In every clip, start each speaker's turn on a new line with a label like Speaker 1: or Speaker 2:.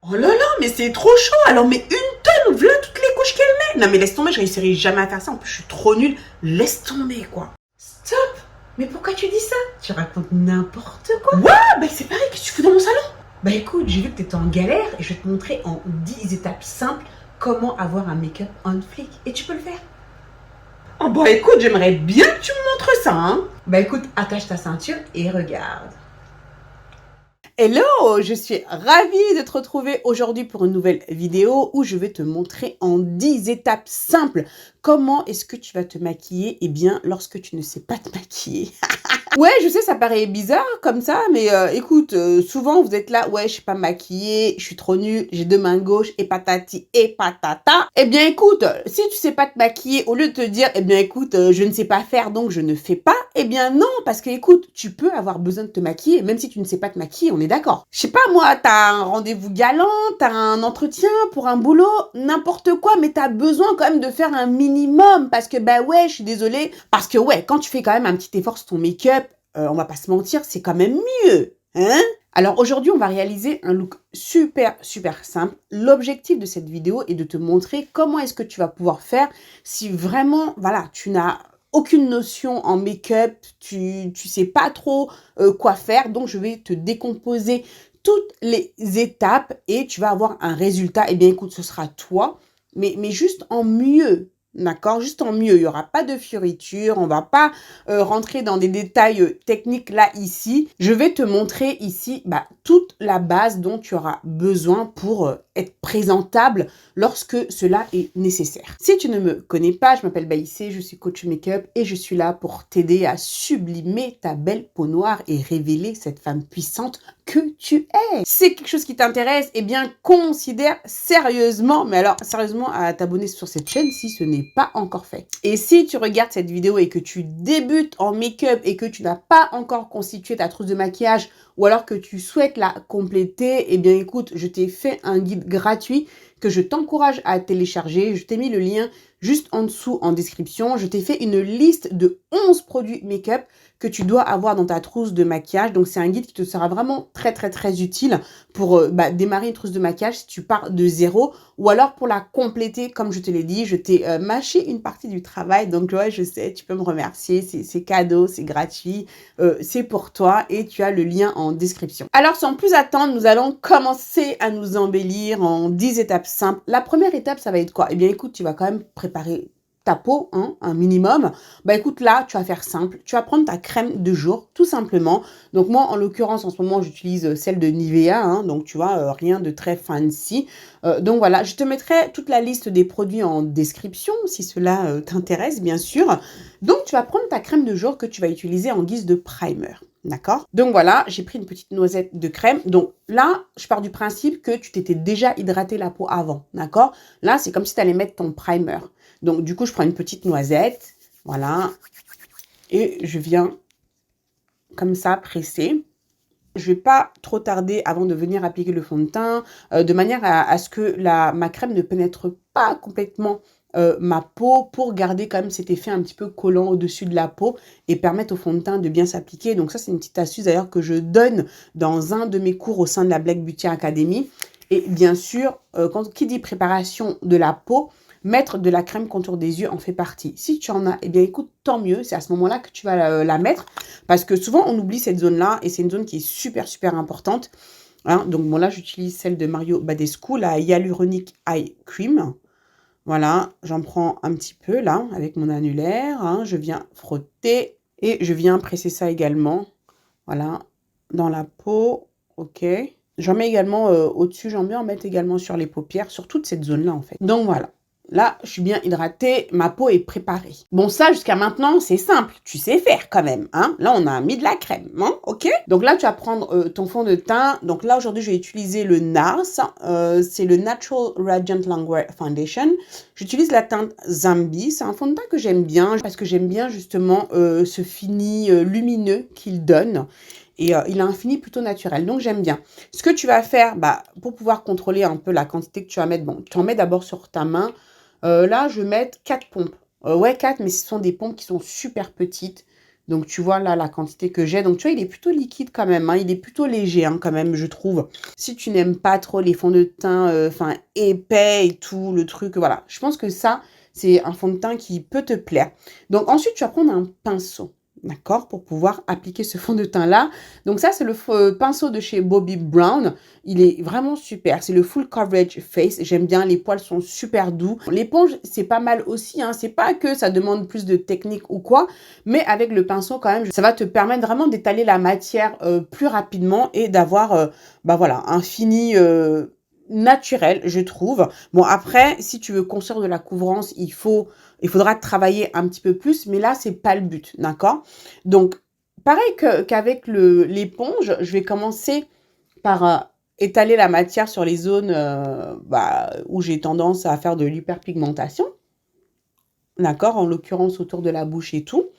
Speaker 1: Oh là là, mais c'est trop chaud. Alors, mais une tonne, voilà toutes les couches qu'elle met. Non, mais laisse tomber, je réussirai jamais à faire ça. En plus, je suis trop nulle. Laisse tomber, quoi. Stop. Mais pourquoi tu dis ça? Tu racontes n'importe quoi. Ouais, bah c'est pareil, qu'est-ce que tu fais dans mon salon? Bah écoute, j'ai vu que t'étais en galère et je vais te montrer en 10 étapes simples comment avoir un make-up on fleek. Et tu peux le faire. Oh bah écoute, j'aimerais bien que tu me montres ça, hein. Bah écoute, attache ta ceinture et regarde. Hello, je suis ravie de te retrouver aujourd'hui pour une nouvelle vidéo où je vais te montrer en 10 étapes simples comment est-ce que tu vas te maquiller, eh bien, lorsque tu ne sais pas te maquiller. Ouais, je sais, ça paraît bizarre comme ça, mais écoute, souvent vous êtes là, ouais, je suis pas maquillée, je suis trop nulle, j'ai deux mains gauches, et patati et patata. Eh bien écoute, si tu sais pas te maquiller, au lieu de te dire, eh bien écoute, je ne sais pas faire, donc je ne fais pas, eh bien non, parce que écoute, tu peux avoir besoin de te maquiller, même si tu ne sais pas te maquiller, on est d'accord. Je sais pas moi, t'as un rendez-vous galant, t'as un entretien pour un boulot, n'importe quoi, mais t'as besoin quand même de faire un minimum, parce que bah ouais, je suis désolée, parce que ouais, quand tu fais quand même un petit effort sur ton make-up, on va pas se mentir, c'est quand même mieux, hein? Alors aujourd'hui, on va réaliser un look super simple. L'objectif de cette vidéo est de te montrer comment est-ce que tu vas pouvoir faire si vraiment, voilà, tu n'as aucune notion en make-up, tu sais pas trop quoi faire. Donc, je vais te décomposer toutes les étapes et tu vas avoir un résultat. Eh bien, écoute, ce sera toi, mais juste en mieux. D'accord? Juste en mieux. Il n'y aura pas de fioritures. On va pas rentrer dans des détails techniques là, ici. Je vais te montrer ici toute la base dont tu auras besoin pour être présentable lorsque cela est nécessaire. Si tu ne me connais pas, je m'appelle Baïssé, je suis coach make-up et je suis là pour t'aider à sublimer ta belle peau noire et révéler cette femme puissante que tu es. Si c'est quelque chose qui t'intéresse, eh bien, considère sérieusement, mais alors sérieusement, à t'abonner sur cette chaîne si ce n'est pas encore fait. Et si tu regardes cette vidéo et que tu débutes en make-up et que tu n'as pas encore constitué ta trousse de maquillage ou alors que tu souhaites la compléter, eh bien, écoute, je t'ai fait un guide gratuit que je t'encourage à télécharger. Je t'ai mis le lien juste en dessous en description. Je t'ai fait une liste de 11 produits make-up que tu dois avoir dans ta trousse de maquillage. Donc, c'est un guide qui te sera vraiment très utile pour démarrer une trousse de maquillage si tu pars de zéro ou alors pour la compléter, comme je te l'ai dit. Je t'ai mâché une partie du travail. Donc, ouais, je sais, tu peux me remercier. C'est cadeau, c'est gratuit, c'est pour toi et tu as le lien en description. Alors, sans plus attendre, nous allons commencer à nous embellir en 10 étapes simples. La première étape, ça va être quoi? Eh bien, écoute, tu vas quand même préparer ta peau, hein, un minimum. Bah écoute, là, tu vas faire simple. Tu vas prendre ta crème de jour, tout simplement. Donc moi, en l'occurrence, en ce moment, j'utilise celle de Nivea. Hein, donc tu vois, rien de très fancy. Donc voilà, je te mettrai toute la liste des produits en description, si cela t'intéresse, bien sûr. Donc tu vas prendre ta crème de jour que tu vas utiliser en guise de primer. D'accord? Donc voilà, j'ai pris une petite noisette de crème. Donc là, je pars du principe que tu t'étais déjà hydraté la peau avant. D'accord? Là, c'est comme si tu allais mettre ton primer. Donc, du coup, je prends une petite noisette, voilà, et je viens comme ça presser. Je ne vais pas trop tarder avant de venir appliquer le fond de teint, de manière à ce que ma crème ne pénètre pas complètement ma peau pour garder quand même cet effet un petit peu collant au-dessus de la peau et permettre au fond de teint de bien s'appliquer. Donc ça, c'est une petite astuce d'ailleurs que je donne dans un de mes cours au sein de la Black Beauty Academy. Et bien sûr, qui dit préparation de la peau, mettre de la crème contour des yeux en fait partie. Si tu en as, eh bien écoute, tant mieux. C'est à ce moment-là que tu vas la mettre. Parce que souvent, on oublie cette zone-là. Et c'est une zone qui est super importante. Hein, donc bon, là, j'utilise celle de Mario Badescu, la Hyaluronic Eye Cream. Voilà, j'en prends un petit peu là, avec mon annulaire. Hein, je viens frotter. Et je viens presser ça également. Voilà, dans la peau. Ok. J'en mets également au-dessus. J'en mets en mettre également sur les paupières, sur toute cette zone-là en fait. Donc voilà. Là, je suis bien hydratée, ma peau est préparée. Bon, ça, jusqu'à maintenant, c'est simple. Tu sais faire quand même, hein. Là, on a mis de la crème, hein, ok? Donc là, tu vas prendre ton fond de teint. Donc là, aujourd'hui, je vais utiliser le NARS. C'est le Natural Radiant Longwear Foundation. J'utilise la teinte Zambi. C'est un fond de teint que j'aime bien parce que j'aime bien justement ce fini lumineux qu'il donne. Et il a un fini plutôt naturel, donc j'aime bien. Ce que tu vas faire, pour pouvoir contrôler un peu la quantité que tu vas mettre, bon, tu en mets d'abord sur ta main. Là, je vais mettre 4 pompes. Ouais, 4, mais ce sont des pompes qui sont super petites. Donc, tu vois là la quantité que j'ai. Donc, tu vois, il est plutôt liquide quand même, hein. Il est plutôt léger hein, quand même, je trouve. Si tu n'aimes pas trop les fonds de teint enfin épais et tout, le truc, voilà. Je pense que ça, c'est un fond de teint qui peut te plaire. Donc, ensuite, tu vas prendre un pinceau. D'accord, pour pouvoir appliquer ce fond de teint-là. Donc ça, c'est le pinceau de chez Bobbi Brown. Il est vraiment super. C'est le Full Coverage Face. J'aime bien, les poils sont super doux. L'éponge, c'est pas mal aussi. Hein. C'est pas que ça demande plus de technique ou quoi. Mais avec le pinceau, quand même, ça va te permettre vraiment d'étaler la matière plus rapidement et d'avoir, bah voilà, un fini naturel, je trouve. Bon, après, si tu veux construire de la couvrance, il faudra travailler un petit peu plus, mais là, c'est pas le but, d'accord? Donc, pareil qu'avec l'éponge, je vais commencer par étaler la matière sur les zones où j'ai tendance à faire de l'hyperpigmentation, d'accord? En l'occurrence, autour de la bouche et tout.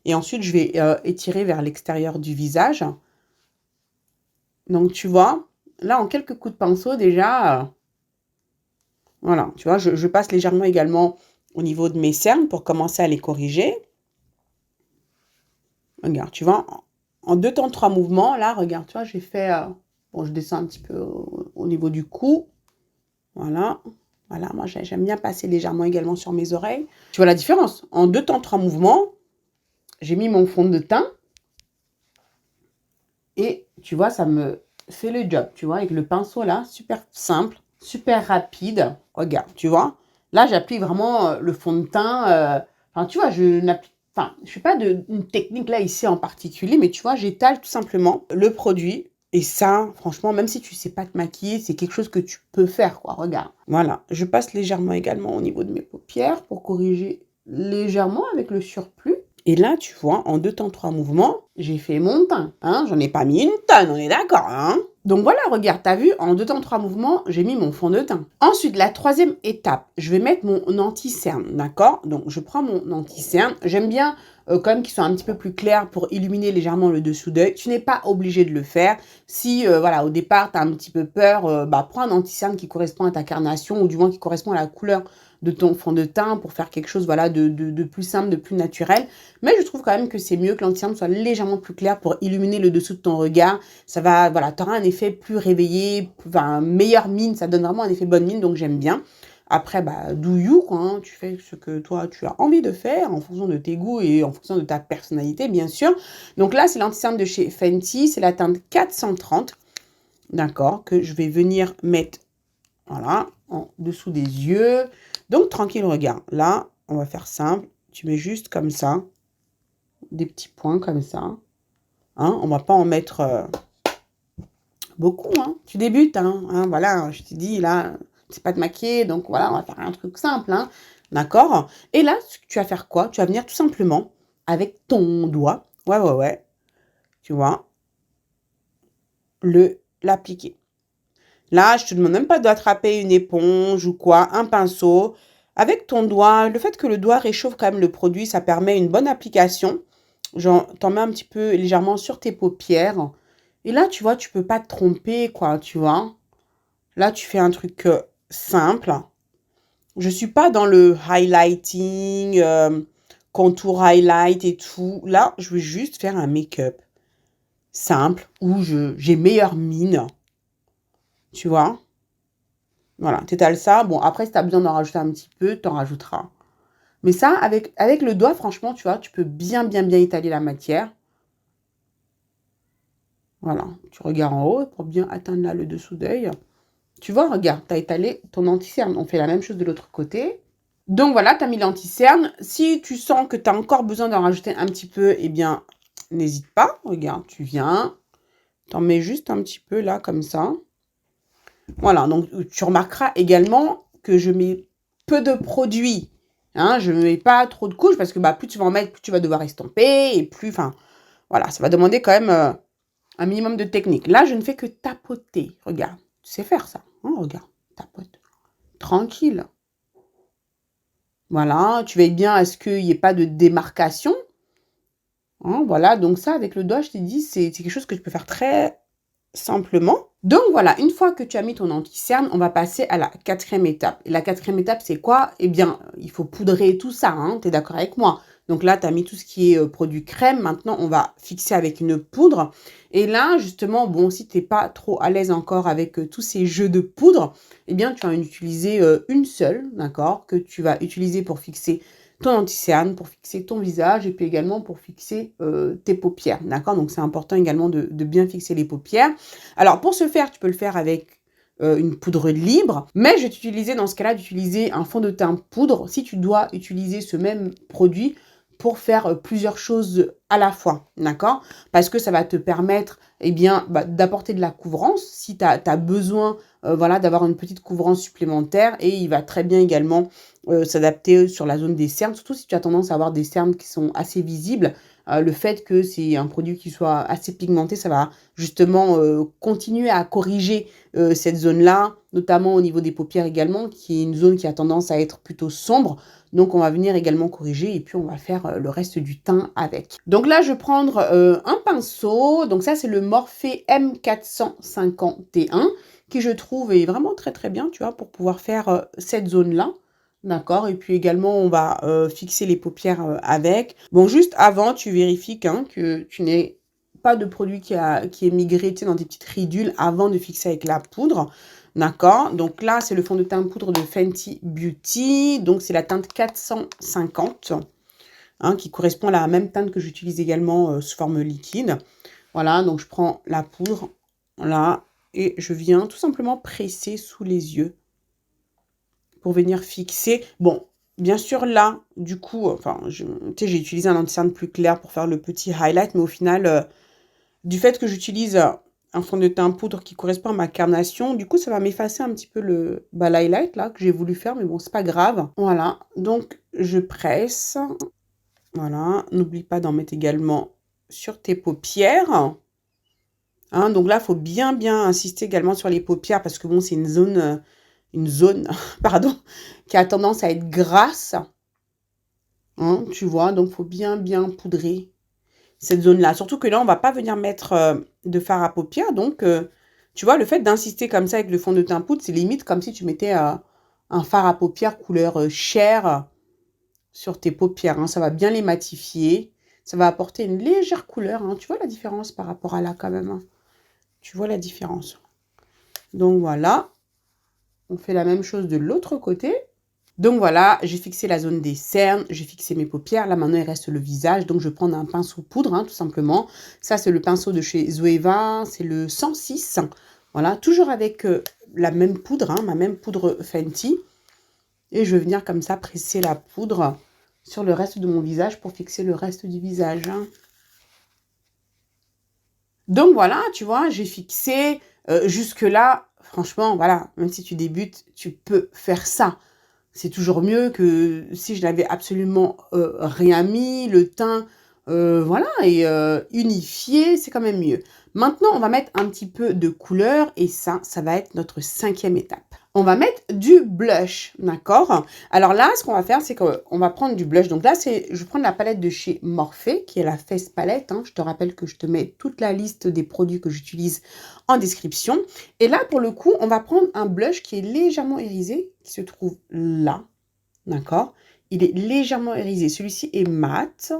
Speaker 1: Et ensuite, je vais étirer vers l'extérieur du visage. Donc, tu vois, là, en quelques coups de pinceau, déjà, voilà, tu vois, je passe légèrement également au niveau de mes cernes pour commencer à les corriger. Regarde, tu vois, en 2 temps 3 mouvements, là, regarde, tu vois, j'ai fait... bon, je descends un petit peu au niveau du cou. Voilà. Voilà, moi, j'aime bien passer légèrement également sur mes oreilles. Tu vois la différence? En 2 temps 3 mouvements, j'ai mis mon fond de teint. Et tu vois, ça me fait le job, tu vois, avec le pinceau là, super simple, super rapide. Regarde, tu vois. Là, j'applique vraiment le fond de teint. Enfin, tu vois, je n'applique... Enfin, je ne fais pas une technique là, ici en particulier, mais tu vois, j'étale tout simplement le produit. Et ça, franchement, même si tu ne sais pas te maquiller, c'est quelque chose que tu peux faire, quoi. Regarde. Voilà. Je passe légèrement également au niveau de mes paupières pour corriger légèrement avec le surplus. Et là, tu vois, en 2 temps 3 mouvements, j'ai fait mon teint. Hein, j'en ai pas mis une tonne, on est d'accord, hein? Donc voilà, regarde, t'as vu, en 2 temps 3 mouvements, j'ai mis mon fond de teint. Ensuite, la troisième étape, je vais mettre mon anti-cerne, d'accord? Donc, je prends mon anti-cerne. J'aime bien quand même qu'il soit un petit peu plus clair pour illuminer légèrement le dessous d'œil. Tu n'es pas obligé de le faire. Si, voilà, au départ, tu as un petit peu peur, prends un anti-cerne qui correspond à ta carnation ou du moins qui correspond à la couleur de ton fond de teint pour faire quelque chose, voilà, de plus simple, de plus naturel. Mais je trouve quand même que c'est mieux que l'anti-cerne soit légèrement plus clair pour illuminer le dessous de ton regard. Ça va, voilà, tu auras un effet plus réveillé, enfin, meilleure mine, ça donne vraiment un effet bonne mine, donc j'aime bien. Après, bah, do you, quoi, hein, tu fais ce que toi, tu as envie de faire en fonction de tes goûts et en fonction de ta personnalité, bien sûr. Donc là, c'est l'anti-cerne de chez Fenty, c'est la teinte 430, d'accord, que je vais venir mettre, voilà, en dessous des yeux. Donc, tranquille, regarde. Là, on va faire simple. Tu mets juste comme ça, des petits points comme ça. Hein, on va pas en mettre beaucoup. Hein. Tu débutes, hein, voilà, je t'ai dit, là, c'est pas de maquiller, donc voilà, on va faire un truc simple. Hein, d'accord? Et là, tu vas faire quoi? Tu vas venir tout simplement avec ton doigt, ouais, tu vois, l'appliquer. Là, je te demande même pas d'attraper une éponge ou quoi, un pinceau. Avec ton doigt, le fait que le doigt réchauffe quand même le produit, ça permet une bonne application. T'en mets un petit peu légèrement sur tes paupières. Et là, tu vois, tu peux pas te tromper, quoi, tu vois. Là, tu fais un truc simple. Je suis pas dans le highlighting, contour highlight et tout. Là, je veux juste faire un make-up simple où j'ai meilleure mine. Tu vois? Voilà, t'étales ça. Bon, après, si tu as besoin d'en rajouter un petit peu, t'en rajouteras. Mais ça, avec le doigt, franchement, tu vois, tu peux bien étaler la matière. Voilà, tu regardes en haut pour bien atteindre là le dessous d'œil. Tu vois, regarde, tu as étalé ton anti-cerne. On fait la même chose de l'autre côté. Donc voilà, tu as mis l'anti-cerne. Si tu sens que tu as encore besoin d'en rajouter un petit peu, eh bien, n'hésite pas. Regarde, tu viens, t'en mets juste un petit peu là, comme ça. Voilà, donc tu remarqueras également que je mets peu de produits. Hein, je ne mets pas trop de couches parce que bah, plus tu vas en mettre, plus tu vas devoir estomper et plus, enfin, voilà, ça va demander quand même un minimum de technique. Là, je ne fais que tapoter. Regarde, tu sais faire ça. Hein, regarde, tapote. Tranquille. Voilà, tu veilles bien à ce qu'il n'y ait pas de démarcation. Hein, voilà, donc ça, avec le doigt, je t'ai dit, c'est quelque chose que tu peux faire très simplement. Donc voilà, une fois que tu as mis ton anti-cerne, on va passer à la quatrième étape. Et la quatrième étape, c'est quoi? Eh bien, il faut poudrer tout ça, hein, tu es d'accord avec moi? Donc là, tu as mis tout ce qui est produit crème. Maintenant, on va fixer avec une poudre. Et là, justement, bon, si tu n'es pas trop à l'aise encore avec tous ces jeux de poudre, eh bien, tu vas en utiliser une seule, d'accord, que tu vas utiliser pour fixer ton anti-cerne, pour fixer ton visage et puis également pour fixer tes paupières, d'accord. Donc, c'est important également de bien fixer les paupières. Alors, pour ce faire, tu peux le faire avec une poudre libre, mais je vais t'utiliser dans ce cas-là d'utiliser un fond de teint poudre si tu dois utiliser ce même produit pour faire plusieurs choses à la fois, d'accord? Parce que ça va te permettre, eh bien, d'apporter de la couvrance si tu as besoin, voilà, d'avoir une petite couvrance supplémentaire, et il va très bien également s'adapter sur la zone des cernes, surtout si tu as tendance à avoir des cernes qui sont assez visibles. Le fait que c'est un produit qui soit assez pigmenté, ça va justement continuer à corriger cette zone-là, notamment au niveau des paupières également, qui est une zone qui a tendance à être plutôt sombre. Donc, on va venir également corriger et puis on va faire le reste du teint avec. Donc là, je vais prendre un pinceau. Donc ça, c'est le Morphe M451 qui, je trouve, est vraiment très très bien, tu vois, pour pouvoir faire cette zone-là. D'accord, et puis également, on va fixer les paupières avec. Bon, juste avant, tu vérifies que tu n'aies pas de produit qui est migré, tu sais, dans des petites ridules avant de fixer avec la poudre. D'accord, donc là, c'est le fond de teint poudre de Fenty Beauty. Donc, c'est la teinte 450, hein, qui correspond à la même teinte que j'utilise également sous forme liquide. Voilà, donc je prends la poudre, là, et je viens tout simplement presser sous les yeux pour venir fixer. Bon, bien sûr, là, du coup, enfin, tu sais, j'ai utilisé un anti-cerne plus clair pour faire le petit highlight, mais au final, du fait que j'utilise un fond de teint poudre qui correspond à ma carnation, du coup, ça va m'effacer un petit peu l'highlight, là, que j'ai voulu faire, mais bon, c'est pas grave. Voilà, donc, je presse. Voilà, n'oublie pas d'en mettre également sur tes paupières. Hein, donc là, il faut bien insister également sur les paupières parce que bon, c'est une zone, pardon, qui a tendance à être grasse. Hein, tu vois, donc il faut bien poudrer cette zone-là. Surtout que là, on va pas venir mettre de fard à paupières. Donc, tu vois, le fait d'insister comme ça avec le fond de teint poudre, c'est limite comme si tu mettais un fard à paupières couleur chair sur tes paupières. Hein. Ça va bien les matifier. Ça va apporter une légère couleur. Hein. Tu vois la différence par rapport à là quand même. Hein. Tu vois la différence. Donc voilà. On fait la même chose de l'autre côté. Donc voilà, j'ai fixé la zone des cernes, j'ai fixé mes paupières. Là, maintenant, il reste le visage. Donc, je vais prendre un pinceau poudre, hein, tout simplement. Ça, c'est le pinceau de chez Zoeva. C'est le 106. Voilà, toujours avec la même poudre, hein, ma même poudre Fenty. Et je vais venir comme ça presser la poudre sur le reste de mon visage pour fixer le reste du visage. Hein. Donc, voilà, tu vois, j'ai fixé jusque-là. Franchement, voilà, même si tu débutes, tu peux faire ça. C'est toujours mieux que si je n'avais absolument rien mis, le teint, voilà, et unifié, c'est quand même mieux. Maintenant, on va mettre un petit peu de couleur et ça va être notre 5e étape. On va mettre du blush, d'accord? Alors là, ce qu'on va faire, c'est qu'on va prendre du blush. Donc là, je vais prendre la palette de chez Morphe, qui est la Face Palette. Hein. Je te rappelle que je te mets toute la liste des produits que j'utilise en description. Et là, pour le coup, on va prendre un blush qui est légèrement irisé, qui se trouve là, d'accord? Il est légèrement irisé. Celui-ci est mat.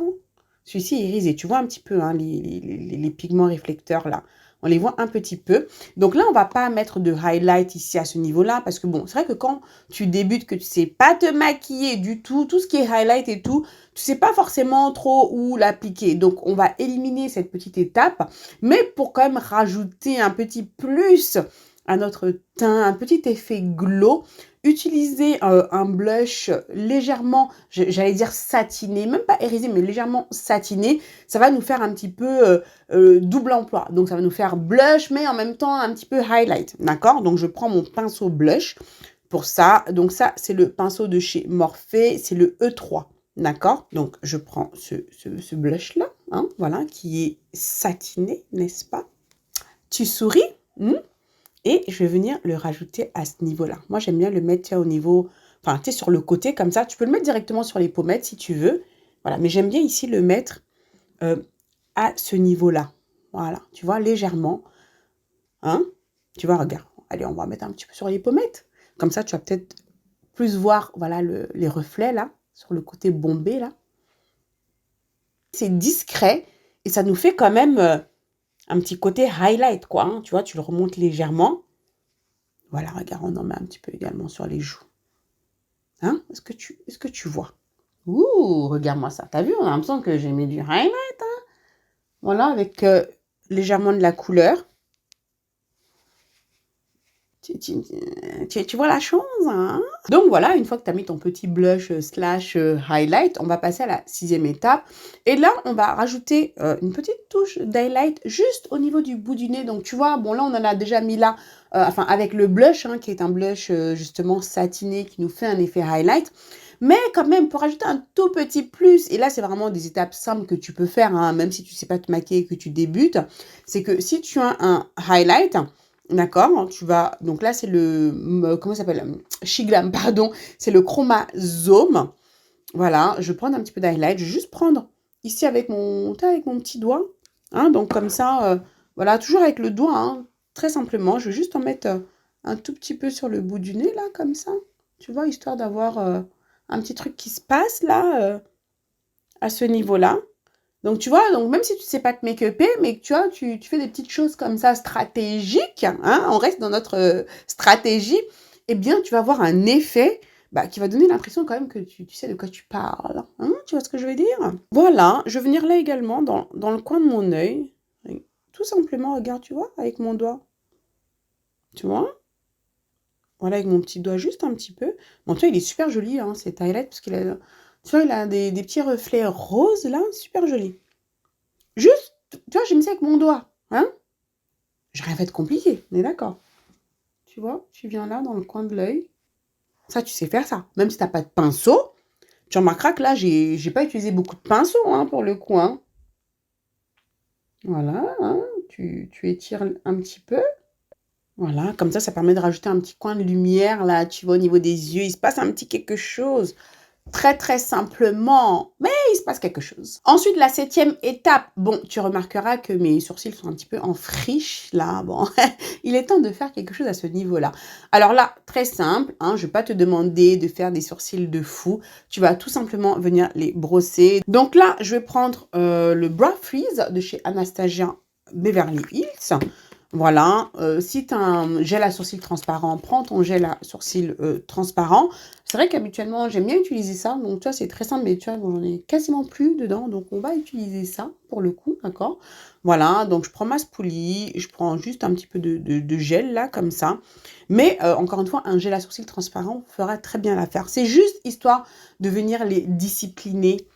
Speaker 1: Celui-ci est irisé. Tu vois un petit peu hein, les pigments réflecteurs là. On les voit un petit peu. Donc là, on va pas mettre de highlight ici à ce niveau-là. Parce que bon, c'est vrai que quand tu débutes, que tu sais pas te maquiller du tout, tout ce qui est highlight et tout, tu sais pas forcément trop où l'appliquer. Donc, on va éliminer cette petite étape. Mais pour quand même rajouter un petit plus à notre teint, un petit effet glow, utilisez un blush légèrement, j'allais dire satiné, même pas irisé, mais légèrement satiné. Ça va nous faire un petit peu double emploi. Donc, ça va nous faire blush, mais en même temps un petit peu highlight. D'accord? Donc, je prends mon pinceau blush pour ça. Donc, ça, c'est le pinceau de chez Morphe. C'est le E3. D'accord? Donc, je prends ce blush-là, hein, voilà, qui est satiné, n'est-ce pas? Tu souris? Et je vais venir le rajouter à ce niveau-là. Moi, j'aime bien le mettre au niveau, enfin, tu sais, sur le côté, comme ça. Tu peux le mettre directement sur les pommettes si tu veux. Voilà, mais j'aime bien ici le mettre à ce niveau-là. Voilà, tu vois, légèrement. Hein? Tu vois, regarde. Allez, on va mettre un petit peu sur les pommettes. Comme ça, tu vas peut-être plus voir, voilà, les reflets, là, sur le côté bombé, là. C'est discret et ça nous fait quand même un petit côté highlight, quoi. Hein. Tu vois, tu le remontes légèrement. Voilà, regarde, on en met un petit peu également sur les joues. Hein? Est-ce que tu vois? Ouh, regarde-moi ça. T'as vu, on a l'impression que j'ai mis du highlight. Hein? Voilà, avec légèrement de la couleur. Tu vois la chose, hein? Donc voilà, une fois que tu as mis ton petit blush slash highlight, on va passer à la 6e étape. Et là, on va rajouter une petite touche d'highlight juste au niveau du bout du nez. Donc tu vois, bon là, on en a déjà mis là, enfin avec le blush, hein, qui est un blush justement satiné qui nous fait un effet highlight. Mais quand même, pour ajouter un tout petit plus, et là, c'est vraiment des étapes simples que tu peux faire, hein, même si tu ne sais pas te maquiller et que tu débutes, c'est que si tu as un highlight, d'accord, tu vas, donc là c'est le, comment ça s'appelle, Shiglam, pardon, c'est le chromazome. Voilà, je vais prendre un petit peu d'highlight, je vais juste prendre ici avec mon petit doigt, hein, donc comme ça, voilà, toujours avec le doigt, hein, très simplement, je vais juste en mettre un tout petit peu sur le bout du nez, là, comme ça, tu vois, histoire d'avoir un petit truc qui se passe, là, à ce niveau-là. Donc, tu vois, donc même si tu ne sais pas te make-upper, mais que tu vois, tu fais des petites choses comme ça stratégiques, hein, on reste dans notre stratégie, eh bien, tu vas avoir un effet qui va donner l'impression quand même que tu sais de quoi tu parles. Hein, tu vois ce que je veux dire? Voilà, je vais venir là également dans le coin de mon œil. Tout simplement, regarde, tu vois, avec mon doigt. Tu vois? Voilà, avec mon petit doigt, juste un petit peu. Bon, tu vois, il est super joli, hein, cet highlight, parce qu'il a, tu vois, il a des petits reflets roses, là, super joli. Juste, tu vois, j'ai mis ça avec mon doigt, hein. J'ai rien fait de compliqué, on est d'accord. Tu vois, tu viens là, dans le coin de l'œil. Ça, tu sais faire ça. Même si tu n'as pas de pinceau, tu remarqueras que là, j'ai pas utilisé beaucoup de pinceau, hein, pour le coup, hein. Voilà, hein, tu étires un petit peu. Voilà, comme ça permet de rajouter un petit coin de lumière, là, tu vois, au niveau des yeux. Il se passe un petit quelque chose. Très, très simplement, mais il se passe quelque chose. Ensuite, la 7e étape. Bon, tu remarqueras que mes sourcils sont un petit peu en friche, là. Bon, il est temps de faire quelque chose à ce niveau-là. Alors là, très simple, hein, je ne vais pas te demander de faire des sourcils de fou. Tu vas tout simplement venir les brosser. Donc là, je vais prendre le Brow Freeze de chez Anastasia Beverly Hills. Voilà, si tu as un gel à sourcils transparent, prends ton gel à sourcils transparent. C'est vrai qu'habituellement, j'aime bien utiliser ça. Donc, tu vois, c'est très simple, mais tu vois, j'en ai quasiment plus dedans. Donc, on va utiliser ça pour le coup, d'accord? Voilà, donc je prends ma spoolie, je prends juste un petit peu de gel, là, comme ça. Mais, encore une fois, un gel à sourcils transparent fera très bien l'affaire. C'est juste histoire de venir les discipliner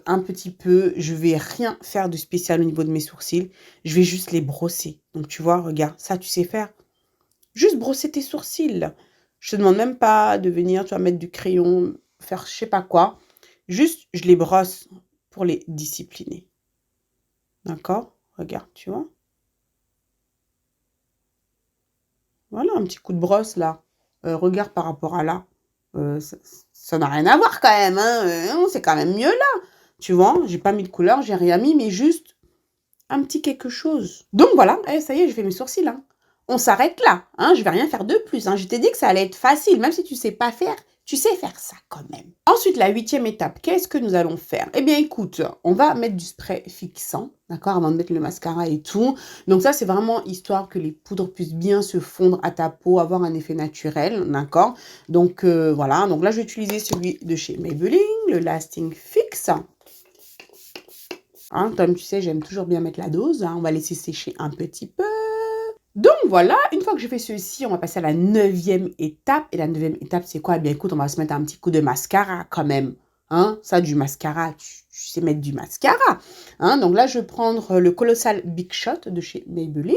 Speaker 1: un petit peu. Je vais rien faire de spécial au niveau de mes sourcils. Je vais juste les brosser. Donc, tu vois, regarde, ça, tu sais faire. Juste brosser tes sourcils. Je te demande même pas de venir, tu vas mettre du crayon, faire je sais pas quoi. Juste, je les brosse pour les discipliner. D'accord? Regarde, tu vois? Voilà, un petit coup de brosse, là. Regarde par rapport à là. Ça n'a rien à voir quand même, hein. C'est quand même mieux là. Tu vois? J'ai pas mis de couleur, j'ai rien mis, mais juste un petit quelque chose. Donc voilà, ça y est, je fais mes sourcils, hein. On s'arrête là, hein, je vais rien faire de plus, hein. Je t'ai dit que ça allait être facile, même si tu sais pas faire, tu sais faire ça quand même. Ensuite, la 8e étape, qu'est-ce que nous allons faire? Eh bien, écoute, on va mettre du spray fixant, d'accord, avant de mettre le mascara et tout. Donc ça, c'est vraiment histoire que les poudres puissent bien se fondre à ta peau, avoir un effet naturel, d'accord? Donc voilà, donc là, je vais utiliser celui de chez Maybelline, le Lasting Fix. Hein, comme tu sais, j'aime toujours bien mettre la dose. Hein, on va laisser sécher un petit peu. Donc voilà, une fois que j'ai fait ceci, on va passer à la 9e étape. Et la 9e étape, c'est quoi? Eh bien écoute, on va se mettre un petit coup de mascara quand même. Hein, ça, du mascara, tu sais mettre du mascara. Hein, donc là, je vais prendre le Colossal Big Shot de chez Maybelline,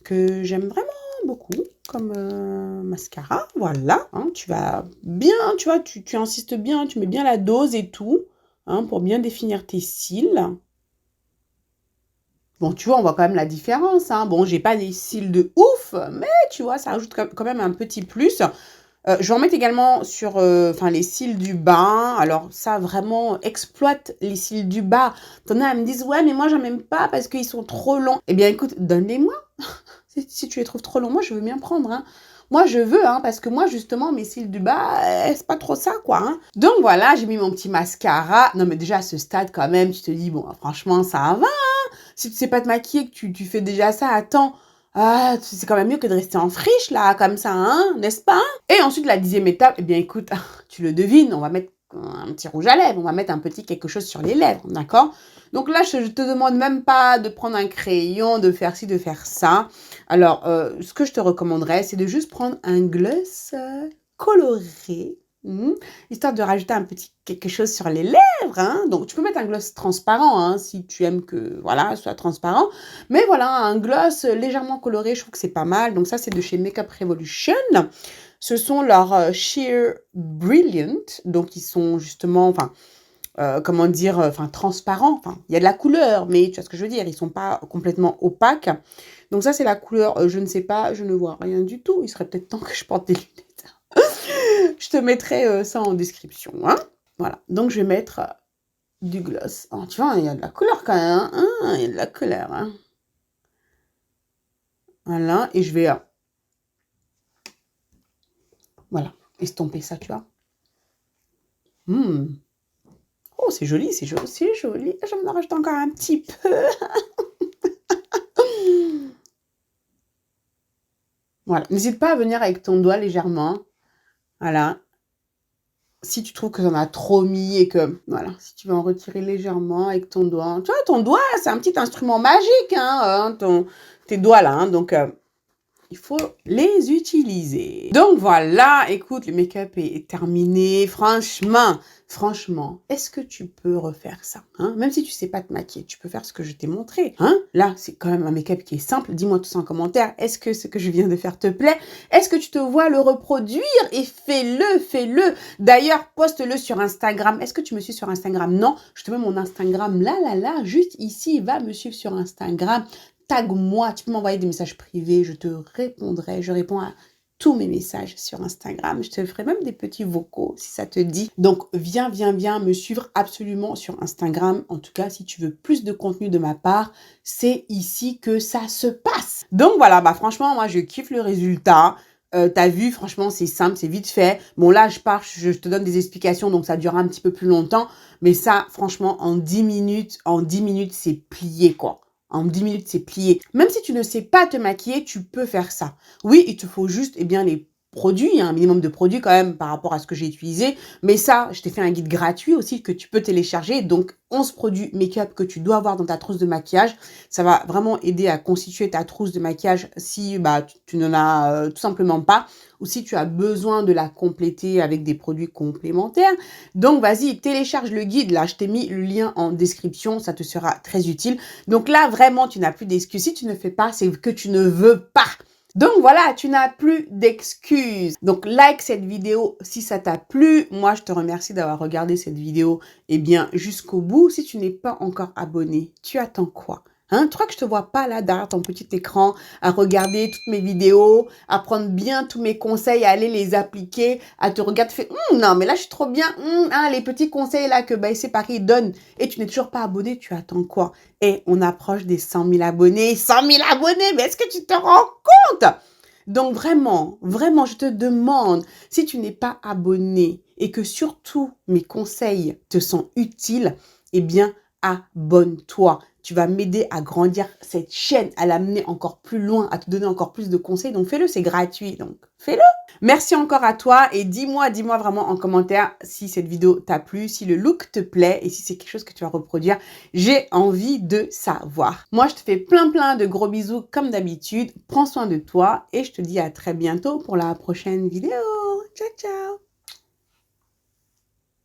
Speaker 1: que j'aime vraiment beaucoup comme mascara. Voilà, hein, tu vas bien, tu vois, tu insistes bien, tu mets bien la dose et tout. Hein, pour bien définir tes cils. Bon, tu vois, on voit quand même la différence. Hein. Bon, j'ai pas des cils de ouf, mais tu vois, ça ajoute quand même un petit plus. Je vais en mettre également sur les cils du bas. Alors ça, vraiment, exploite les cils du bas. T'en as, elles me disent, ouais, mais moi, j'en aime pas parce qu'ils sont trop longs. Eh bien, écoute, donne-les-moi. Si tu les trouves trop longs, moi, je veux bien prendre. Hein. Moi, je veux, hein, parce que moi, justement, mes cils du bas, c'est pas trop ça, quoi. Hein. Donc, voilà, j'ai mis mon petit mascara. Non, mais déjà, à ce stade, quand même, tu te dis, bon, franchement, ça va. Hein. Si tu sais pas te maquiller, que tu fais déjà ça, attends. Ah, c'est quand même mieux que de rester en friche, là, comme ça, hein, n'est-ce pas? Et ensuite, la 10e étape, eh bien, écoute, tu le devines, on va mettre un petit rouge à lèvres, on va mettre un petit quelque chose sur les lèvres, d'accord? Donc là, je te demande même pas de prendre un crayon, de faire ci, de faire ça. Alors, ce que je te recommanderais, c'est de juste prendre un gloss coloré, histoire de rajouter un petit quelque chose sur les lèvres. Hein. Donc, tu peux mettre un gloss transparent, hein, si tu aimes que, voilà, soit transparent. Mais voilà, un gloss légèrement coloré, je trouve que c'est pas mal. Donc ça, c'est de chez Makeup Revolution. Ce sont leurs Sheer Brilliant. Donc, ils sont justement, enfin, comment dire, enfin, transparents. Enfin, il y a de la couleur, mais tu vois ce que je veux dire, ils sont pas complètement opaques. Donc ça, c'est la couleur, je ne sais pas, je ne vois rien du tout. Il serait peut-être temps que je porte des lunettes. Je te mettrai ça en description. Hein. Voilà, donc je vais mettre du gloss. Oh, tu vois, il y a de la couleur quand même. Hein. Il y a de la couleur. Hein. Voilà, et je vais... voilà, estomper ça, tu vois. Oh, c'est joli, c'est joli, c'est joli. Je vais en rajouter encore un petit peu. Voilà, n'hésite pas à venir avec ton doigt légèrement. Voilà. Si tu trouves que tu en as trop mis et que, voilà, si tu veux en retirer légèrement avec ton doigt. Tu vois, ton doigt, c'est un petit instrument magique, hein, tes doigts là. Hein, donc, il faut les utiliser. Donc voilà, écoute, le make-up est terminé. Franchement, est-ce que tu peux refaire ça, hein? Même si tu sais pas te maquiller, tu peux faire ce que je t'ai montré. Hein? Là, c'est quand même un make-up qui est simple. Dis-moi tout ça en commentaire. Est-ce que ce que je viens de faire te plaît? Est-ce que tu te vois le reproduire? Et fais-le, fais-le. D'ailleurs, poste-le sur Instagram. Est-ce que tu me suis sur Instagram? Non, je te mets mon Instagram là, juste ici. Va me suivre sur Instagram. Tag-moi, tu peux m'envoyer des messages privés, je te répondrai, je réponds à tous mes messages sur Instagram, je te ferai même des petits vocaux si ça te dit. Donc viens me suivre absolument sur Instagram, en tout cas si tu veux plus de contenu de ma part, c'est ici que ça se passe. Donc voilà, bah franchement moi je kiffe le résultat. T'as vu, franchement, c'est simple, c'est vite fait. Bon, là, je te donne des explications, donc ça durera un petit peu plus longtemps. Mais ça, franchement, en 10 minutes, c'est plié, quoi. En 10 minutes, c'est plié. Même si tu ne sais pas te maquiller, tu peux faire ça. Oui, il te faut juste, eh bien, les produits, il y a un minimum de produits quand même par rapport à ce que j'ai utilisé. Mais ça, je t'ai fait un guide gratuit aussi que tu peux télécharger. Donc, 11 produits make-up que tu dois avoir dans ta trousse de maquillage. Ça va vraiment aider à constituer ta trousse de maquillage si bah, tu n'en as tout simplement pas ou si tu as besoin de la compléter avec des produits complémentaires. Donc, vas-y, télécharge le guide. Là, je t'ai mis le lien en description. Ça te sera très utile. Donc là, vraiment, tu n'as plus d'excuses. Si tu ne fais pas, c'est que tu ne veux pas. Donc voilà, tu n'as plus d'excuses. Donc like cette vidéo si ça t'a plu. Moi, je te remercie d'avoir regardé cette vidéo jusqu'au bout. Si tu n'es pas encore abonné, tu attends quoi? Hein, tu crois que je te vois pas là derrière ton petit écran à regarder toutes mes vidéos, à prendre bien tous mes conseils, à aller les appliquer, à te regarder, faire non mais là je suis trop bien, les petits conseils là que c'est Paris donne et tu n'es toujours pas abonné, tu attends quoi? Et on approche des 100 000 abonnés, 100 000 abonnés, mais est-ce que tu te rends compte? Donc vraiment, je te demande, si tu n'es pas abonné et que surtout mes conseils te sont utiles, eh bien abonne-toi. Tu vas m'aider à grandir cette chaîne, à l'amener encore plus loin, à te donner encore plus de conseils. Donc, fais-le, c'est gratuit. Donc, fais-le. Merci encore à toi et dis-moi vraiment en commentaire si cette vidéo t'a plu, si le look te plaît et si c'est quelque chose que tu vas reproduire. J'ai envie de savoir. Moi, je te fais plein de gros bisous comme d'habitude. Prends soin de toi et je te dis à très bientôt pour la prochaine vidéo. Ciao, ciao.